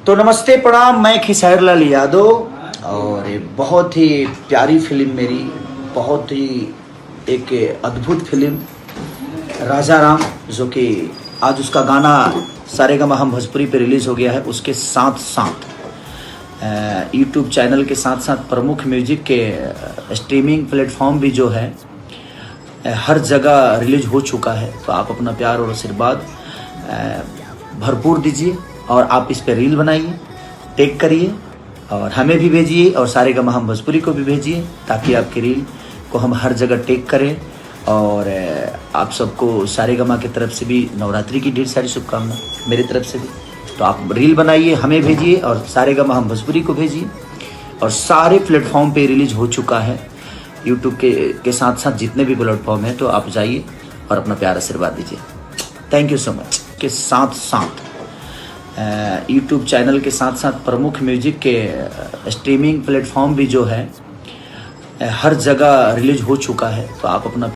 तो नमस्ते प्रणाम, मैं खिसार लाल यादव और ये बहुत ही प्यारी फिल्म मेरी, बहुत ही एक अद्भुत फिल्म राजा राम, जो कि आज उसका गाना सारेगामा हम भोजपुरी पे रिलीज़ हो गया है। उसके साथ साथ यूट्यूब चैनल के साथ साथ प्रमुख म्यूजिक के स्ट्रीमिंग प्लेटफॉर्म भी जो है हर जगह रिलीज हो चुका है। तो आप अपना प्यार और आशीर्वाद भरपूर दीजिए और आप इस पे रील बनाइए, टैग करिए और हमें भी भेजिए और सारेगामा हम भोजपुरी को भी भेजिए, ताकि आपकी रील को हम हर जगह टैग करें। और आप सबको सारेगामा की तरफ से भी नवरात्रि की ढेर सारी शुभकामनाएं मेरी तरफ से भी। तो आप रील बनाइए, हमें भेजिए और सारेगामा हम भोजपुरी को भेजिए। और सारे प्लेटफॉर्म पे रिलीज हो चुका है, यूट्यूब के साथ साथ जितने भी प्लेटफॉर्म है। तो आप जाइए और अपना प्यार आशीर्वाद दीजिए। Thank you so much. के साथ साथ यूट्यूब चैनल के साथ साथ प्रमुख म्यूजिक के स्ट्रीमिंग प्लेटफॉर्म भी जो है हर जगह रिलीज हो चुका है। तो आप अपना